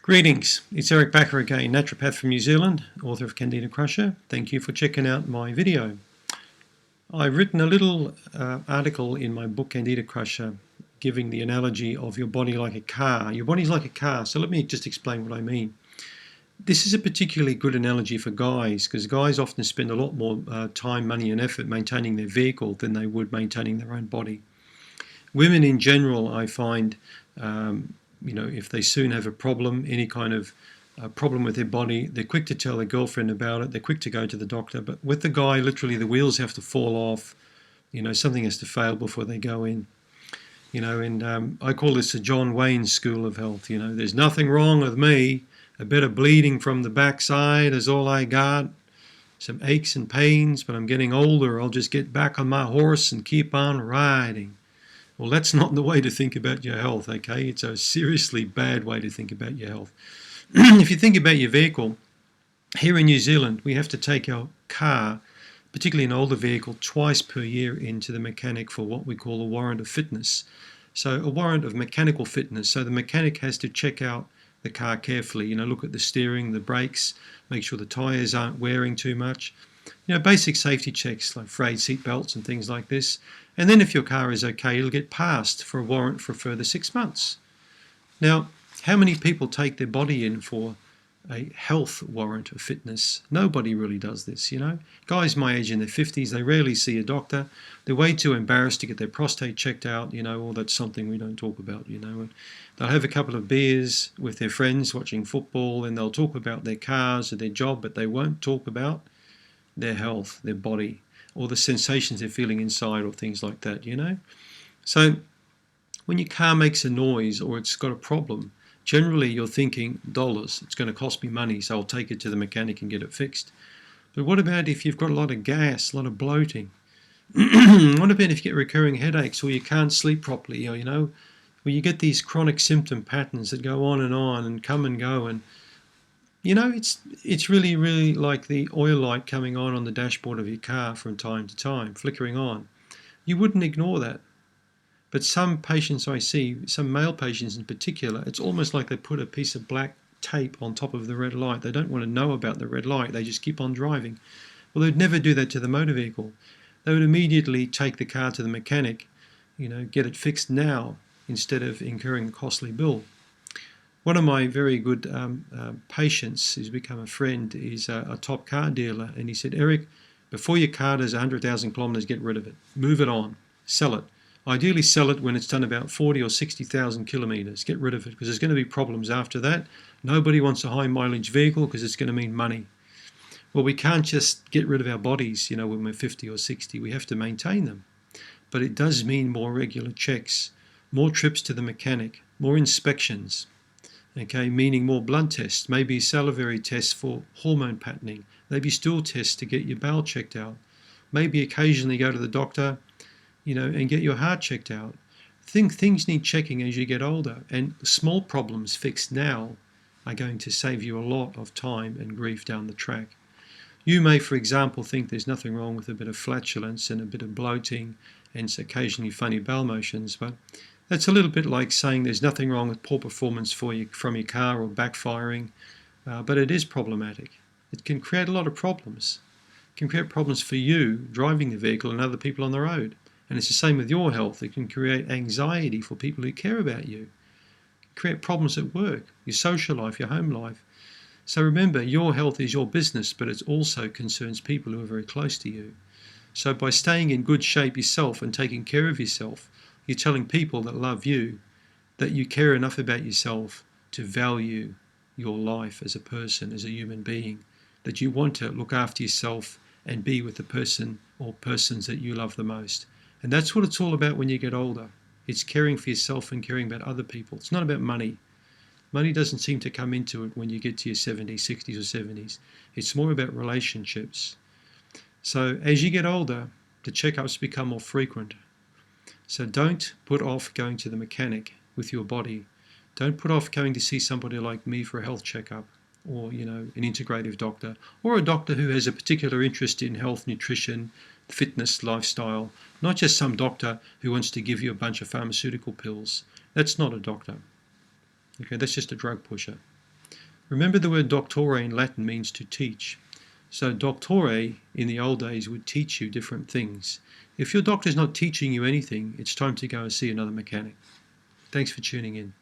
Greetings, it's Eric Backer again, naturopath from New Zealand, author of CanXida Crusher. Thank you for checking out my video. I've written a little article in my book CanXida Crusher giving the analogy of your body like a car. Your body's like a car, so let me just explain what I mean. This is a particularly good analogy for guys because guys often spend a lot more time, money and effort maintaining their vehicle than they would maintaining their own body. Women in general, I find, if they soon have a problem, any kind of problem with their body, they're quick to tell their girlfriend about it, they're quick to go to the doctor. But with the guy, literally the wheels have to fall off, something has to fail before they go in. I call this the John Wayne school of health. There's nothing wrong with me, a bit of bleeding from the backside is all I got, some aches and pains, but I'm getting older, I'll just get back on my horse and keep on riding. Well, that's not the way to think about your health, okay? It's a seriously bad way to think about your health. If you think about your vehicle, here in New Zealand, we have to take our car, particularly an older vehicle, twice per year into the mechanic for what we call a warrant of fitness. So a warrant of mechanical fitness. So the mechanic has to check out the car carefully, look at the steering, the brakes, make sure the tyres aren't wearing too much. Basic safety checks like frayed seat belts and things like this. And then if your car is okay, it'll get passed for a warrant for a further 6 months. Now, how many people take their body in for a health warrant of fitness? Nobody really does this, Guys my age in their 50s, they rarely see a doctor. They're way too embarrassed to get their prostate checked out, or that's something we don't talk about, And they'll have a couple of beers with their friends watching football and they'll talk about their cars or their job, but they won't talk about their health, their body, or the sensations they're feeling inside or things like that, So when your car makes a noise or it's got a problem, generally you're thinking dollars, it's going to cost me money, so I'll take it to the mechanic and get it fixed. But what about if you've got a lot of gas, a lot of bloating? What about if you get recurring headaches or you can't sleep properly, or, where you get these chronic symptom patterns that go on and come and go, and it's really, really like the oil light coming on the dashboard of your car from time to time, flickering on. You wouldn't ignore that. But some patients I see, some male patients in particular, it's almost like they put a piece of black tape on top of the red light. They don't want to know about the red light. They just keep on driving. Well, they'd never do that to the motor vehicle. They would immediately take the car to the mechanic, get it fixed now instead of incurring a costly bill. One of my very good patients who's become a friend is a top car dealer, and he said, Eric, before your car does 100,000 kilometres, get rid of it. Move it on. Sell it. Ideally sell it when it's done about 40 or 60,000 kilometres. Get rid of it because there's going to be problems after that. Nobody wants a high mileage vehicle because it's going to mean money. Well, we can't just get rid of our bodies, when we're 50 or 60. We have to maintain them. But it does mean more regular checks, more trips to the mechanic, more inspections. Okay, meaning more blood tests, maybe salivary tests for hormone patterning, maybe stool tests to get your bowel checked out, maybe occasionally go to the doctor, and get your heart checked out. Things need checking as you get older, and small problems fixed now are going to save you a lot of time and grief down the track. You may, for example, think there's nothing wrong with a bit of flatulence and a bit of bloating and occasionally funny bowel motions, but that's a little bit like saying there's nothing wrong with poor performance from your car or backfiring, but it is problematic. It can create a lot of problems. It can create problems for you driving the vehicle and other people on the road. And it's the same with your health. It can create anxiety for people who care about you. It can create problems at work, your social life, your home life. So remember, your health is your business, but it also concerns people who are very close to you. So by staying in good shape yourself and taking care of yourself, you're telling people that love you that you care enough about yourself to value your life as a person, as a human being, that you want to look after yourself and be with the person or persons that you love the most. And that's what it's all about when you get older. It's caring for yourself and caring about other people. It's not about money. Money doesn't seem to come into it when you get to your 70s, 60s or 70s. It's more about relationships. So as you get older, the checkups become more frequent. So don't put off going to the mechanic with your body. Don't put off going to see somebody like me for a health checkup, or an integrative doctor, or a doctor who has a particular interest in health, nutrition, fitness, lifestyle. Not just some doctor who wants to give you a bunch of pharmaceutical pills. That's not a doctor. Okay, that's just a drug pusher. Remember the word doctore in Latin means to teach. So doctore in the old days would teach you different things. If your doctor's not teaching you anything, it's time to go and see another mechanic. Thanks for tuning in.